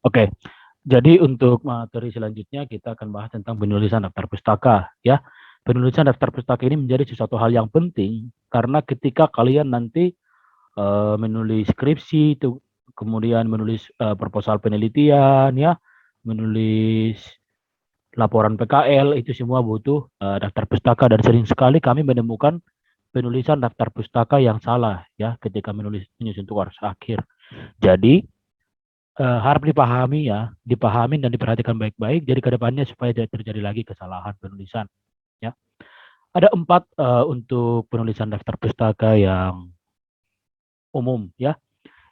Oke, jadi untuk materi selanjutnya kita akan bahas tentang penulisan daftar pustaka ya. Penulisan daftar pustaka ini menjadi sesuatu hal yang penting karena ketika kalian nanti menulis skripsi itu kemudian menulis proposal penelitian ya, menulis laporan PKL itu semua butuh daftar pustaka dan sering sekali kami menemukan penulisan daftar pustaka yang salah ya ketika menyusun tugas akhir. Jadi harap dipahami ya, dipahami dan diperhatikan baik-baik. Jadi kedepannya supaya tidak terjadi lagi kesalahan penulisan. Ya, ada 4 untuk penulisan daftar pustaka yang umum ya.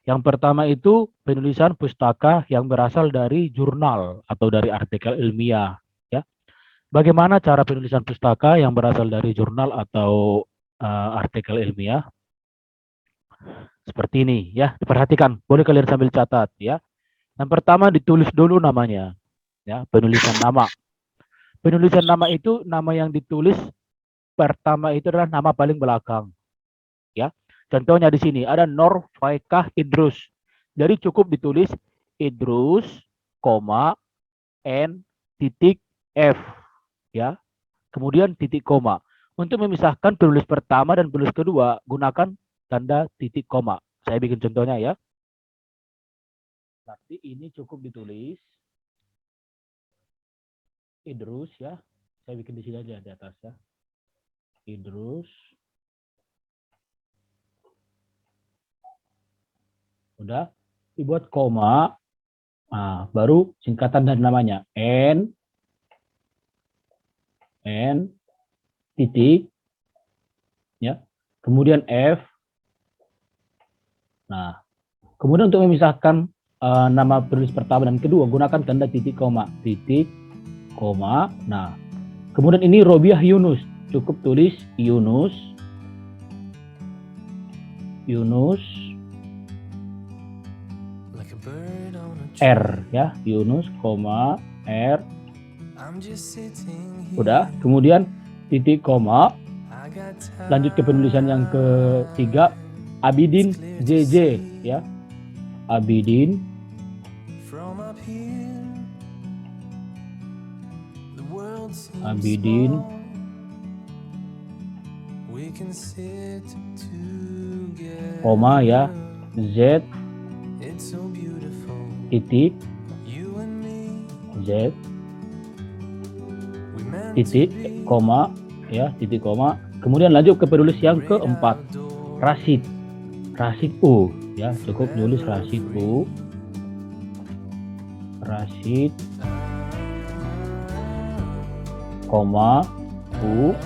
Yang pertama itu penulisan pustaka yang berasal dari jurnal atau dari artikel ilmiah. Ya, bagaimana cara penulisan pustaka yang berasal dari jurnal atau artikel ilmiah? Seperti ini ya, diperhatikan. Boleh kalian sambil catat ya. Yang pertama ditulis dulu namanya, ya penulisan nama. Penulisan nama itu nama yang ditulis pertama itu adalah nama paling belakang, ya. Contohnya di sini ada Nur Faikah Idrus. Jadi cukup ditulis Idrus, koma N titik F, ya. Kemudian titik koma. Untuk memisahkan penulis pertama dan penulis kedua, gunakan tanda titik koma. Saya bikin contohnya ya. Nanti ini cukup ditulis Idrus ya. Saya bikin di sini aja di atas ya. Idrus. Udah dibuat koma. Nah, baru singkatan dan namanya N titik ya. Kemudian F. Nah, kemudian untuk memisahkan nama penulis pertama dan kedua gunakan tanda titik koma. Titik koma. Nah, kemudian ini Robiah Yunus. Cukup tulis Yunus. R ya, Yunus, koma R. Udah, kemudian titik koma. Lanjut ke penulisan yang ketiga, Abidin JJ ya. Abidin koma ya Z titik Z titik koma ya, titik koma. Kemudian lanjut ke penulis yang keempat, Rashid U ya, cukup tulis Rashid U. Rashid koma U.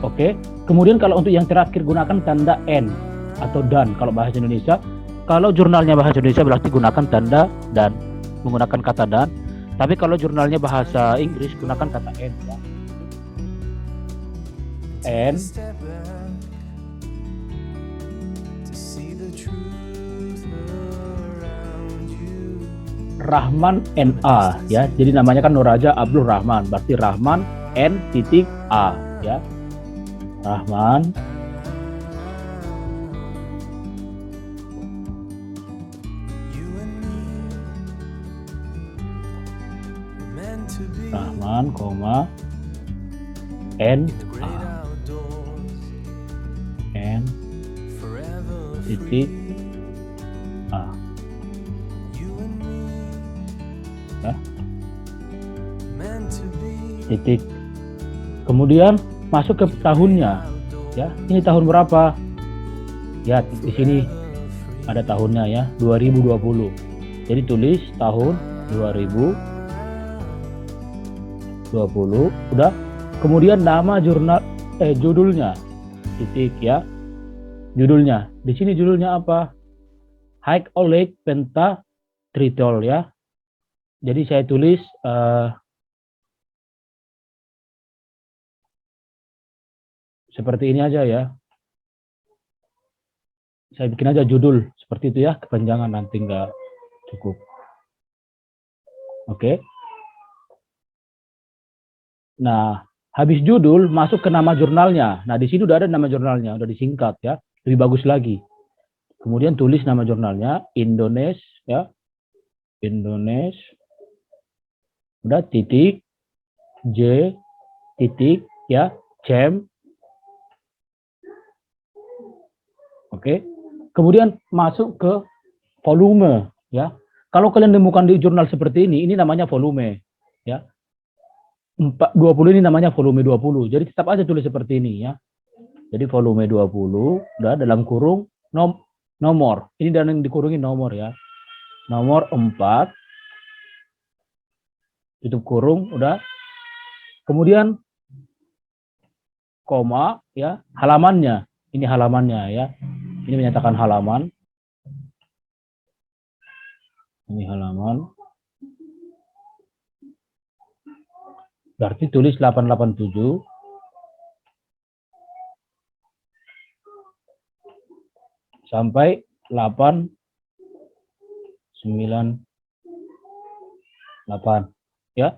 Oke. Kemudian kalau untuk yang terakhir gunakan tanda N atau dan kalau bahasa Indonesia. Kalau jurnalnya bahasa Indonesia berarti gunakan tanda dan, menggunakan kata dan. Tapi kalau jurnalnya bahasa Inggris gunakan kata N ya. N Rahman NA ya. Jadi namanya kan Nuraja Abdul Rahman, berarti Rahman N titik A ya. Rahman koma N A N titik A ya. Titik. Kemudian masuk ke tahunnya ya. Ini tahun berapa? Ya, di sini ada tahunnya ya, 2020. Jadi tulis tahun 2020. Udah. Kemudian nama jurnal judulnya. Titik ya. Judulnya. Di sini judulnya apa? High Oleg Penta Tritol ya. Jadi saya tulis seperti ini aja ya. Saya bikin aja judul seperti itu ya, kepanjangan nanti nggak cukup. Oke. Nah, habis judul masuk ke nama jurnalnya. Nah, di sini udah ada nama jurnalnya, udah disingkat ya. Lebih bagus lagi. Kemudian tulis nama jurnalnya Indonesia ya. Indonesia. Udah titik J titik ya jam. Oke. Kemudian masuk ke volume ya. Kalau kalian temukan di jurnal seperti ini namanya volume ya. 20 ini namanya volume 20. Jadi tetap aja tulis seperti ini ya. Jadi volume 20 udah dalam kurung nomor. Ini dan yang dikurungi nomor ya. Nomor 4 tutup kurung udah. Kemudian koma ya, halamannya. Ini halamannya ya. Ini menyatakan halaman. Ini halaman. Berarti tulis 887 sampai 898 ya.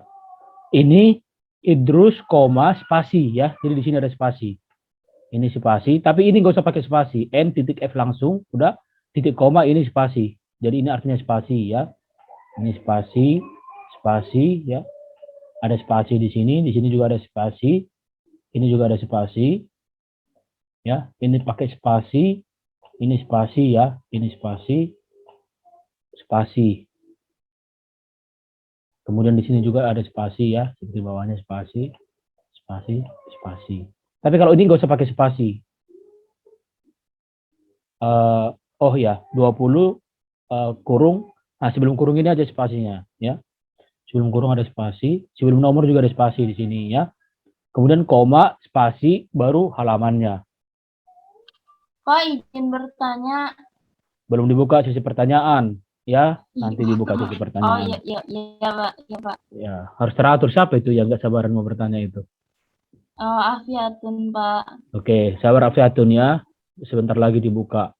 Ini Idrus koma spasi ya. Jadi di sini ada spasi. Ini spasi, tapi ini nggak usah pakai spasi. N titik F langsung, udah titik koma ini spasi. Jadi ini artinya spasi ya. Ini spasi, spasi ya. Ada spasi di sini juga ada spasi. Ini juga ada spasi. Ya, ini pakai spasi. Ini spasi ya, ini spasi. Spasi. Kemudian di sini juga ada spasi ya, seperti bawahnya spasi, spasi, spasi. Tapi kalau ini nggak usah pakai spasi. Oh ya, 20 kurung. Nah, sebelum kurung ini aja spasinya ya. Sebelum kurung ada spasi, sebelum nomor juga ada spasi di sini ya. Kemudian koma, spasi, baru halamannya. Pak, izin bertanya. Belum dibuka sesi pertanyaan. Ya, nanti dibuka sesi pertanyaan. Oh iya Pak, iya Pak. Ya, harus teratur siapa itu yang nggak sabaran mau bertanya itu. Oh, Afiatun Pak. Oke, sabar Afiatun ya. Sebentar lagi dibuka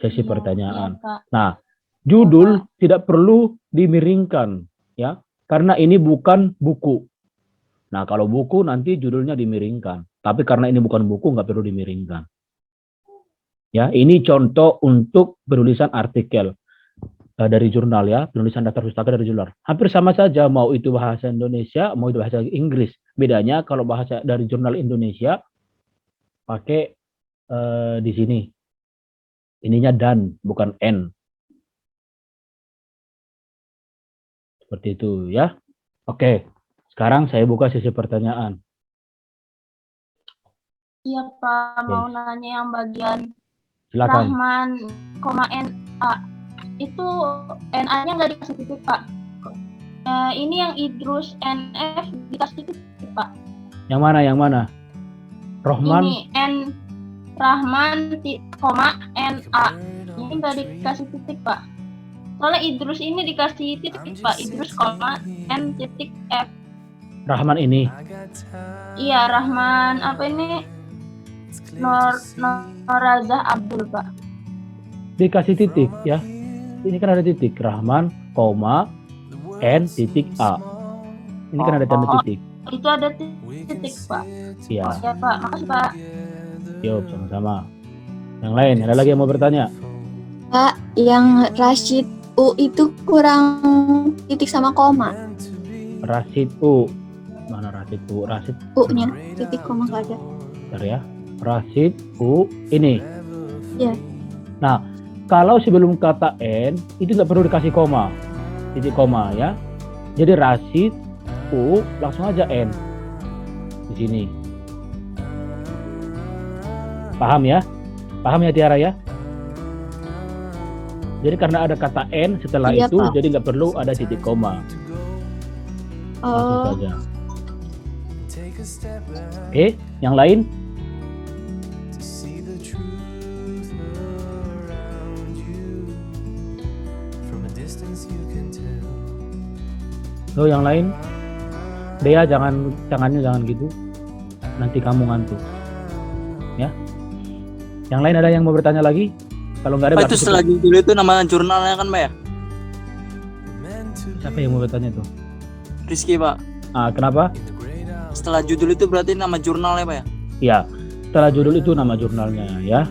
sesi Iya, pertanyaan. iya, Pak. Nah, judul tidak perlu dimiringkan ya, karena ini bukan buku. Nah, kalau buku nanti judulnya dimiringkan. Tapi karena ini bukan buku nggak perlu dimiringkan. Ya, ini contoh untuk penulisan artikel dari jurnal ya, penulisan daftar pustaka dari jurnal. Hampir sama saja, mau itu bahasa Indonesia, mau itu bahasa Inggris. Bedanya kalau bahasa dari jurnal Indonesia pakai di sini. Ininya dan, bukan N. Seperti itu ya. Oke, sekarang saya buka sesi pertanyaan. Iya Pak, mau nanya yang bagian Silakan. Rahman, NA. Itu NA-nya nggak dikasih titik Pak. Ini yang Idrus NF dikasih titik Pak. Yang mana? Yang mana? Rohman. Ini N Rahman, NA. Ini nggak dikasih titik Pak. Soalnya Idrus ini dikasih titik Pak. Idrus, N titik F. Rahman ini. Iya, Rahman apa ini? Norazah Abdul Pak. Dikasih titik ya. Ini kan ada titik. Rahman, N titik A. Ini kan ada tanda titik. Itu ada titik Pak. Iya. Ya Pak, makasih Pak. Yuk, sama-sama. Yang lain, ada lagi yang mau bertanya? Pak, yang Rashid U itu kurang titik sama koma. Rashid U. Mana Rashid U? Rashid U-nya titik koma nggak ada. Bentar ya. Rashid U ini. Iya. Nah, kalau sebelum kata N itu nggak perlu dikasih koma, titik koma ya. Jadi Rashid U langsung aja N di sini. Paham ya? Paham ya Tiara ya? Jadi karena ada kata N setelah Iya, itu, Pak. jadi nggak perlu ada titik koma. Langsung saja. Oke, yang lain? Yang lain? Dea jangan gitu. Nanti kamu ngantuk. Ya. Yang lain ada yang mau bertanya lagi? Kalau nggak ada Pak, itu setelah judul itu nama jurnalnya kan Pak ya? Siapa yang mau bertanya tuh? Rizky Pak. Kenapa? Setelah judul itu berarti nama jurnalnya Pak ya? Ya, setelah judul itu nama jurnalnya ya.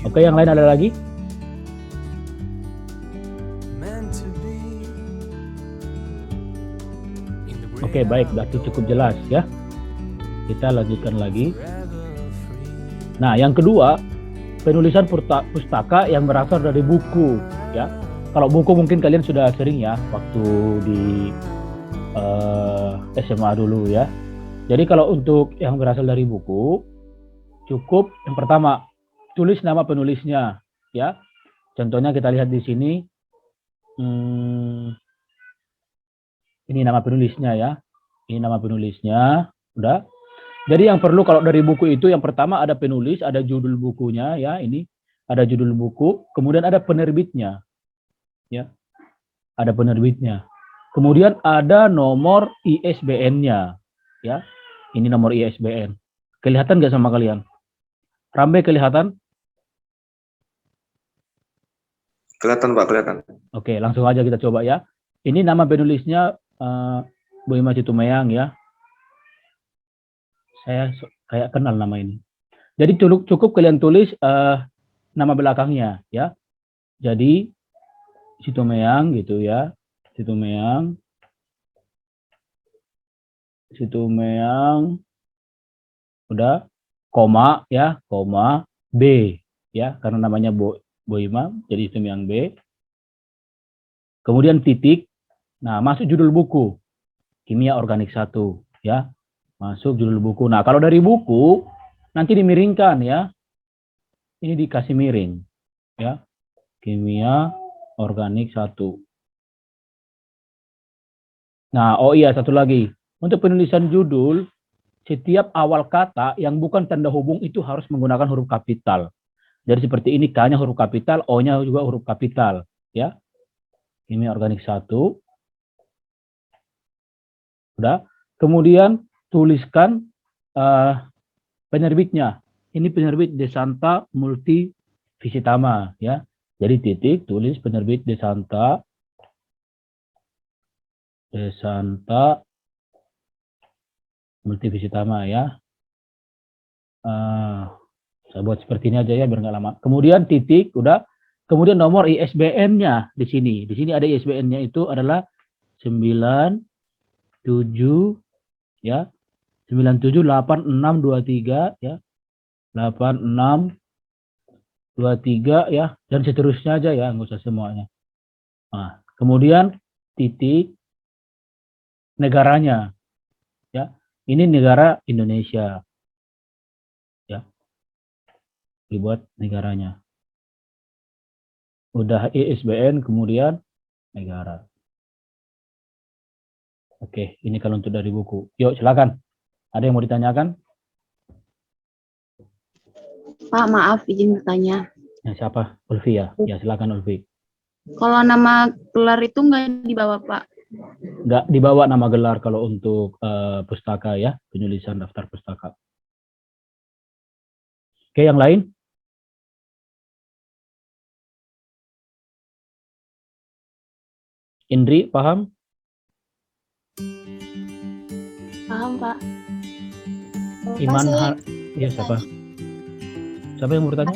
Oke, yang lain ada lagi? Oke, baik, berarti cukup jelas ya. Kita lanjutkan lagi. Nah, yang kedua, penulisan pustaka yang berasal dari buku ya. Kalau buku mungkin kalian sudah sering ya waktu di SMA dulu ya. Jadi kalau untuk yang berasal dari buku, cukup yang pertama tulis nama penulisnya ya. Contohnya kita lihat di sini. Ini nama penulisnya ya. Ini nama penulisnya, udah. Jadi yang perlu kalau dari buku itu yang pertama ada penulis, ada judul bukunya ya, ini ada judul buku, kemudian ada penerbitnya. Ya. Ada penerbitnya. Kemudian ada nomor ISBN-nya ya. Ini nomor ISBN. Kelihatan nggak sama kalian? Rambe kelihatan? Kelihatan Pak, kelihatan. Oke, langsung aja kita coba ya. Ini nama penulisnya Bu Ima Situmayang ya. Saya kayak kenal nama ini. Jadi cukup kalian tulis nama belakangnya ya. Jadi Situmayang gitu ya. Situmayang udah koma ya, koma B ya, karena namanya Bu Ima jadi Situmayang B. Kemudian titik. Nah, masuk judul buku. Kimia Organik 1 ya. Masuk judul buku. Nah, kalau dari buku nanti dimiringkan ya. Ini dikasih miring ya. Kimia Organik 1. Nah, oh iya satu lagi. Untuk penulisan judul, setiap awal kata yang bukan tanda hubung itu harus menggunakan huruf kapital. Jadi seperti ini, K-nya huruf kapital, O-nya juga huruf kapital ya. Kimia Organik 1. Udah. Kemudian tuliskan penerbitnya. Ini penerbit Desanta Multivisitama ya. Jadi titik tulis penerbit Desanta Multivisitama ya. Saya buat seperti ini aja ya biar nggak lama. Kemudian titik udah. Kemudian nomor ISBN-nya di sini. Di sini ada ISBN-nya itu adalah 97 ya. 978623 ya. 8623 ya, dan seterusnya aja ya, nggak usah semuanya. Nah, kemudian titik negaranya ya. Ini negara Indonesia ya. Dibuat negaranya. Udah ISBN kemudian negara. Oke, ini kalau untuk dari buku. Yuk, silakan. Ada yang mau ditanyakan? Pak, maaf izin bertanya. Ya, siapa? Ulfi ya? Ya, silakan Ulfi. Kalau nama gelar itu nggak dibawa, Pak? Nggak dibawa nama gelar kalau untuk pustaka ya, penulisan daftar pustaka. Oke, yang lain? Indri, paham? Paham, Pak. Iman, ya siapa? Siapa yang mau bertanya?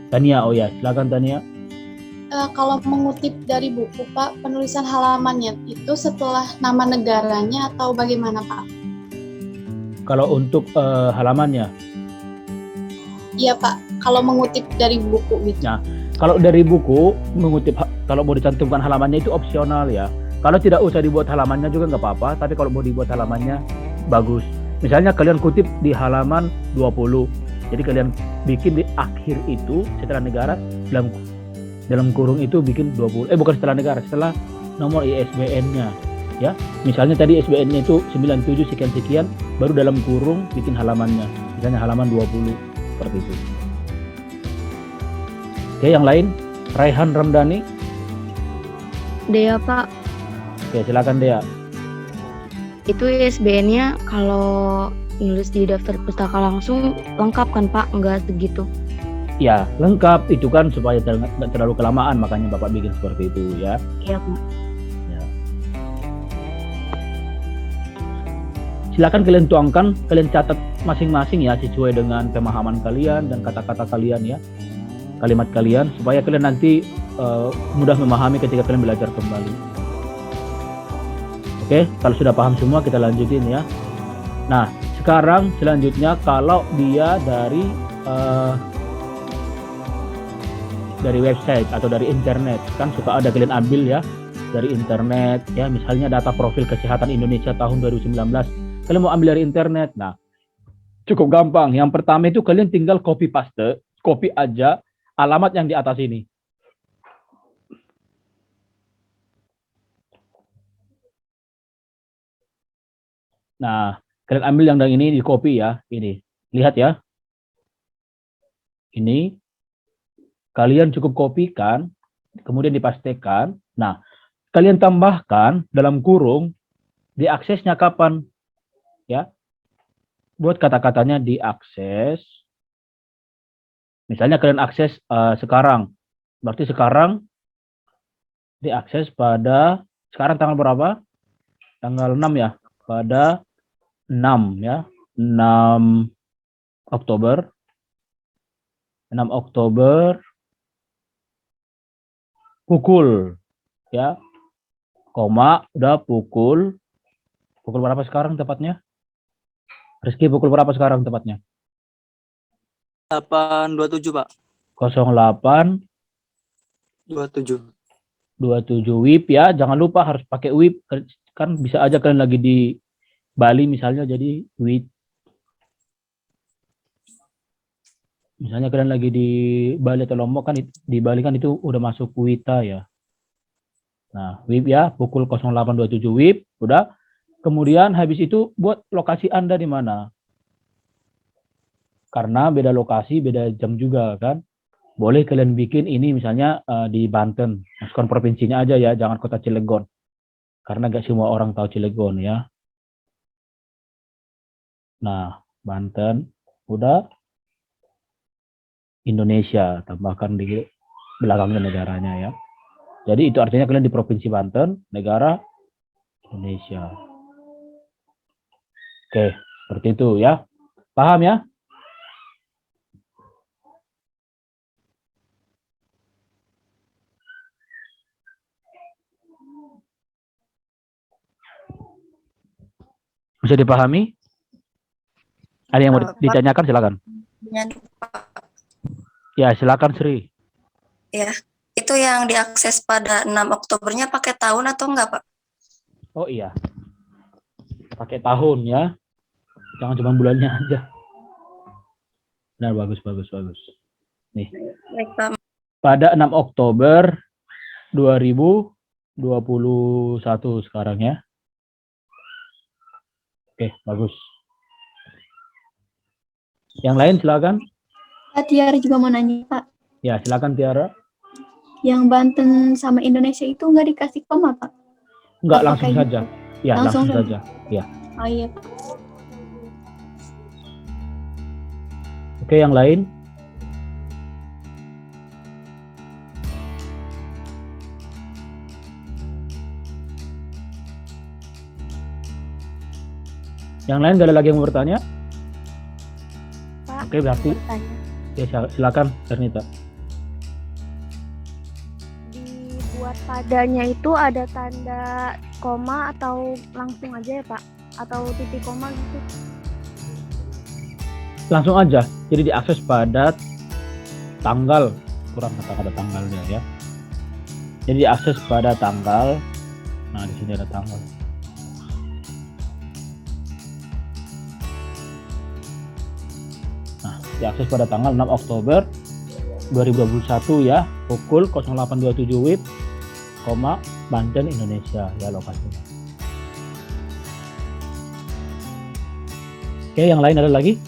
Tania, oh ya, silakan Tania. Kalau mengutip dari buku, Pak, penulisan halamannya itu setelah nama negaranya atau bagaimana, Pak? Kalau untuk halamannya? Iya, Pak. Kalau mengutip dari buku gitu. Nah, kalau dari buku mengutip, kalau mau dicantumkan halamannya itu opsional ya. Kalau tidak usah dibuat halamannya juga nggak apa-apa, tapi kalau mau dibuat halamannya bagus. Misalnya kalian kutip di halaman 20. Jadi kalian bikin di akhir itu setelah negara dalam kurung itu bikin 20. Bukan setelah negara, setelah nomor ISBN-nya ya. Misalnya tadi ISBN-nya itu 97 sekian-sekian, baru dalam kurung bikin halamannya. Misalnya halaman 20 seperti itu. Oke, yang lain? Raihan Ramdhani. Dea, Pak. Oke, silakan Dea. Itu ISBN-nya kalau nulis di daftar pustaka langsung lengkap kan, Pak? Enggak segitu. Ya, lengkap itu kan supaya tidak terlalu kelamaan, makanya Bapak bikin seperti itu ya. Iya, Pak. Ya. Silakan kalian tuangkan, kalian catat masing-masing ya sesuai dengan pemahaman kalian dan kata-kata kalian ya. Kalimat kalian supaya kalian nanti mudah memahami ketika kalian belajar kembali. Oke, kalau sudah paham semua kita lanjutin ya. Nah, sekarang selanjutnya kalau dia dari website atau dari internet, kan suka ada kalian ambil ya dari internet ya, misalnya data profil kesehatan Indonesia tahun 2019. Kalian mau ambil dari internet. Nah, cukup gampang. Yang pertama itu kalian tinggal copy aja alamat yang di atas ini. Nah, kalian ambil yang ini di copy ya, ini. Lihat ya. Ini kalian cukup kopikan, kemudian dipastikan. Nah, kalian tambahkan dalam kurung diaksesnya kapan, ya. Buat kata-katanya diakses. Misalnya kalian akses sekarang, berarti sekarang diakses pada sekarang tanggal berapa? Tanggal 6 ya, pada 6 ya, 6 Oktober. 6 Oktober pukul ya, koma udah pukul berapa sekarang tepatnya? Rizky, pukul berapa sekarang tepatnya? 8.27 Pak. 08 27. 27 WIB ya, jangan lupa harus pakai WIB, kan bisa aja kalian lagi di Bali misalnya, jadi WIB. Misalnya kalian lagi di Bali atau Lombok, kan di Bali kan itu udah masuk WITA ya. Nah, WIB ya, pukul 08.27 WIB, udah. Kemudian habis itu buat lokasi Anda di mana. Karena beda lokasi, beda jam juga kan. Boleh kalian bikin ini misalnya di Banten, masukkan provinsinya aja ya, jangan kota Cilegon. Karena gak semua orang tahu Cilegon ya. Nah, Banten, udah. Indonesia, tambahkan di belakangnya negaranya ya. Jadi itu artinya kalian di Provinsi Banten, negara Indonesia. Oke, seperti itu ya. Paham ya? Bisa dipahami? Ada yang mau ditanyakan, silakan. Ya, silakan Sri. Ya, itu yang diakses pada 6 Oktobernya pakai tahun atau enggak, Pak? Oh iya. Pakai tahun ya. Jangan cuma bulannya aja. Nah, bagus. Nih. Baik, Pak. Pada 6 Oktober 2021 sekarang ya. Oke, bagus. Yang lain silakan. Pak Tiara juga mau nanya, Pak. Ya, silakan Tiara. Yang Banten sama Indonesia itu nggak dikasih koma, Pak? Enggak, Apa langsung kayak saja. gitu? Ya, Langsung langsung saja. Ya. Oh iya, Pak. Oke, yang lain? Yang lain gak ada lagi yang mau bertanya? Pak, Oke, berarti bertanya. ya silakan Ernita. Dibuat padanya itu ada tanda koma atau langsung aja ya, Pak? Atau titik koma gitu? Langsung aja. Jadi diakses pada tanggal, kurang kata-kata tanggalnya ya. Jadi diakses pada tanggal. Nah, di sini ada tanggal. Nah, diakses pada tanggal 6 Oktober 2021 ya, pukul 08.27 WIB, Banten Indonesia ya lokasinya. Oke, yang lain ada lagi?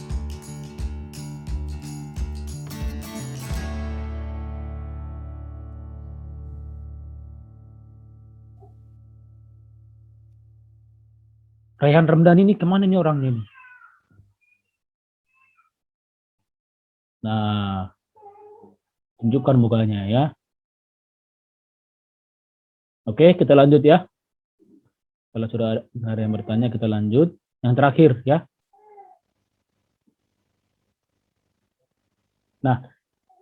Raihan Ramdhani ini kemana nih orangnya ini? Nah, tunjukkan mukanya ya. Oke, kita lanjut ya. Kalau sudah ada yang bertanya, kita lanjut. Yang terakhir ya. Nah,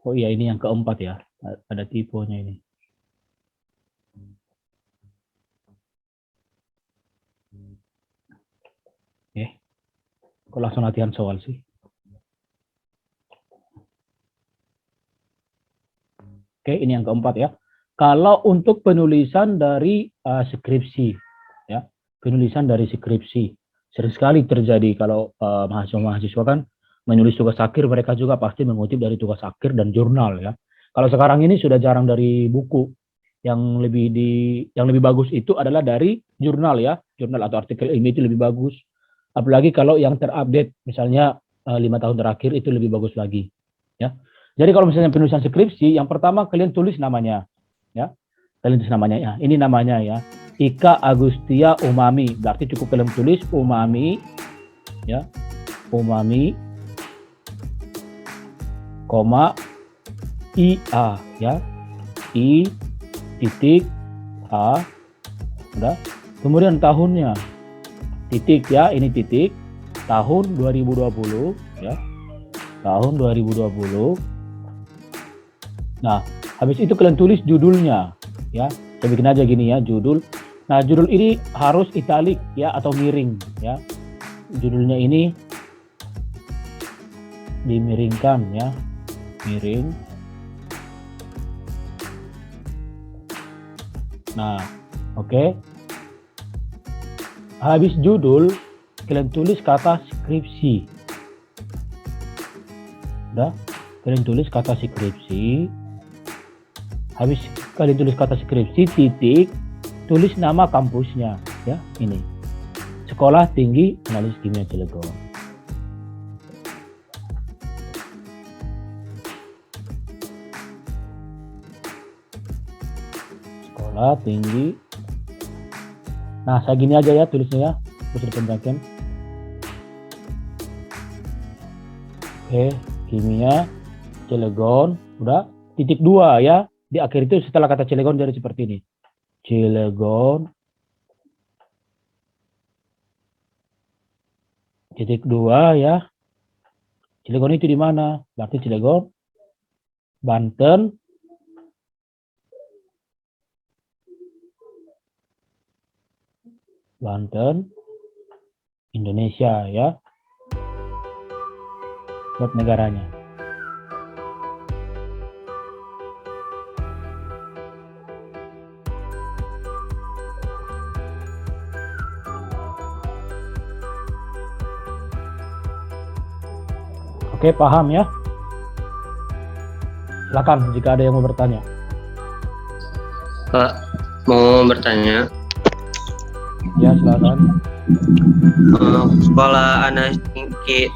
oh iya ini yang keempat ya. Ada tipenya ini. Kok langsung latihan soal sih? Oke, ini yang keempat ya. Kalau untuk penulisan dari skripsi, ya, penulisan dari skripsi, sering sekali terjadi kalau mahasiswa kan menulis tugas akhir, mereka juga pasti mengutip dari tugas akhir dan jurnal ya. Kalau sekarang ini sudah jarang dari buku, yang lebih bagus itu adalah dari jurnal ya, jurnal atau artikel ilmiah itu lebih bagus. Apalagi kalau yang terupdate, misalnya 5 tahun terakhir itu lebih bagus lagi ya. Jadi kalau misalnya penulisan skripsi, yang pertama kalian tulis namanya, ya. Kalian tulis namanya ya. Ini namanya ya, Ika Agustia Umami. Berarti cukup kalian tulis Umami, ya, Umami, koma IA, ya, I titik A, udah. Kemudian tahunnya, titik ya, ini titik, tahun 2020, ya, tahun 2020. Nah, habis itu kalian tulis judulnya, ya. Saya bikin aja gini ya, judul. Nah, judul ini harus italik ya atau miring, ya. Judulnya ini dimiringkan ya, miring. Nah, oke. Habis judul, kalian tulis kata skripsi. Udah, kalian tulis kata skripsi. Habis kalian tulis kata skripsi, titik, tulis nama kampusnya, ya, ini. Sekolah Tinggi Analisis Kimia Cilegon. Sekolah Tinggi. Nah, saya gini aja ya tulisnya ya, terus dipenjangkan. Oke, Kimia Cilegon, udah. Titik 2 ya. Di akhir itu setelah kata Cilegon jadi seperti ini. Cilegon. Titik 2 ya. Cilegon itu di mana? Berarti Cilegon, Banten, Banten, Indonesia ya. Buat negaranya. Oke, paham ya? Silakan jika ada yang mau bertanya. Pak, mau bertanya. Ya, silakan. Sekolah Analisis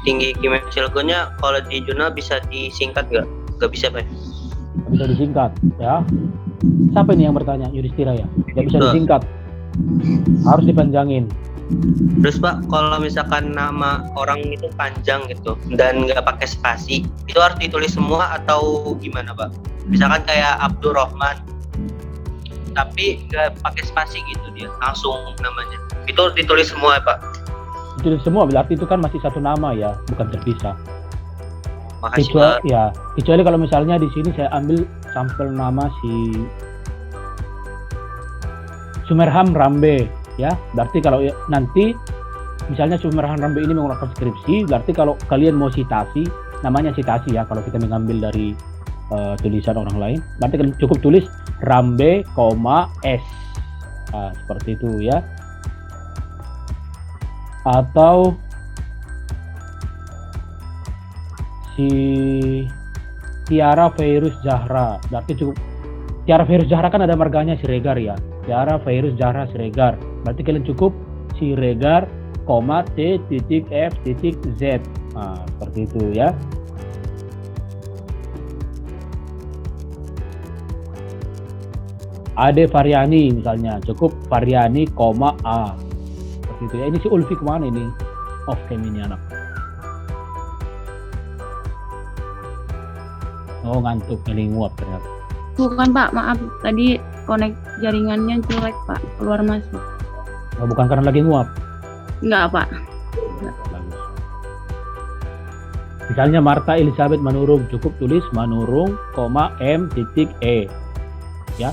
Tinggi Kimia Cilegonnya kalau di jurnal bisa disingkat nggak? Nggak bisa, Pak? Bisa disingkat ya. Siapa ini yang bertanya? Yudhistira ya? Nggak bisa disingkat. Harus dipanjangin. Terus Pak, kalau misalkan nama orang itu panjang gitu dan nggak pakai spasi, itu harus ditulis semua atau gimana Pak? Misalkan kayak Abdurrahman, tapi nggak pakai spasi gitu dia, langsung namanya. Itu ditulis semua ya Pak? Ditulis semua, berarti itu kan masih satu nama ya, bukan terpisah. Makasih Pak. Ya, kecuali kalau misalnya di sini saya ambil sampel nama si Sumerham Rambe. Ya, berarti kalau nanti misalnya Sumerham Rambe ini menggunakan skripsi, berarti kalau kalian mau citasi, namanya citasi ya, kalau kita mengambil dari tulisan orang lain, berarti kalian cukup tulis Rambe, S. Nah, seperti itu ya. Atau si Tiara Fairuz Zahra, berarti cukup Tiara Fairuz Zahra kan ada marganya Siregar ya. Tiara Fairuz Zahra Siregar. Berarti kalian cukup Siregar, T.F.Z. Nah, seperti itu ya. Ade Variani misalnya, cukup Variani, A. Seperti itu ya. Ini si Ulfi kemana ini? Off cam ini anak. Oh, ngantuk, ini nguap ternyata. Bukan Pak, maaf. Tadi konek jaringannya jelek Pak, keluar masuk. Oh, bukan karena lagi nguap? Enggak Pak. Bagus. Misalnya Marta Elizabeth Manurung, cukup tulis Manurung, M.E. Ya.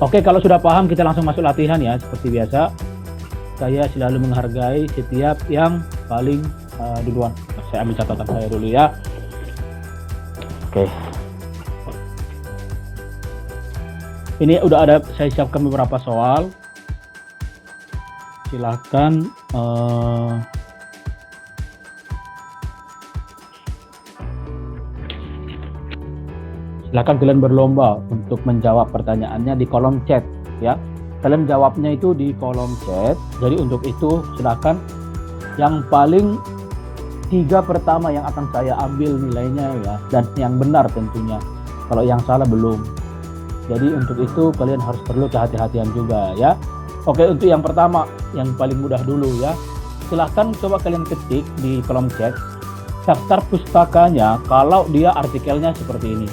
Oke, kalau sudah paham kita langsung masuk latihan ya, seperti biasa. saya selalu menghargai setiap yang paling duluan. Saya ambil catatan saya dulu ya. Oke. Ini udah ada, saya siapkan beberapa soal. Silahkan kalian berlomba untuk menjawab pertanyaannya di kolom chat ya. Kalian jawabnya itu di kolom chat. Jadi untuk itu silahkan yang paling 3 pertama yang akan saya ambil nilainya ya, dan yang benar tentunya. Kalau yang salah belum. Jadi untuk itu kalian harus perlu kehati-hatian juga ya. Oke, untuk yang pertama yang paling mudah dulu ya. Silahkan coba kalian ketik di kolom chat daftar pustakanya kalau dia artikelnya seperti ini.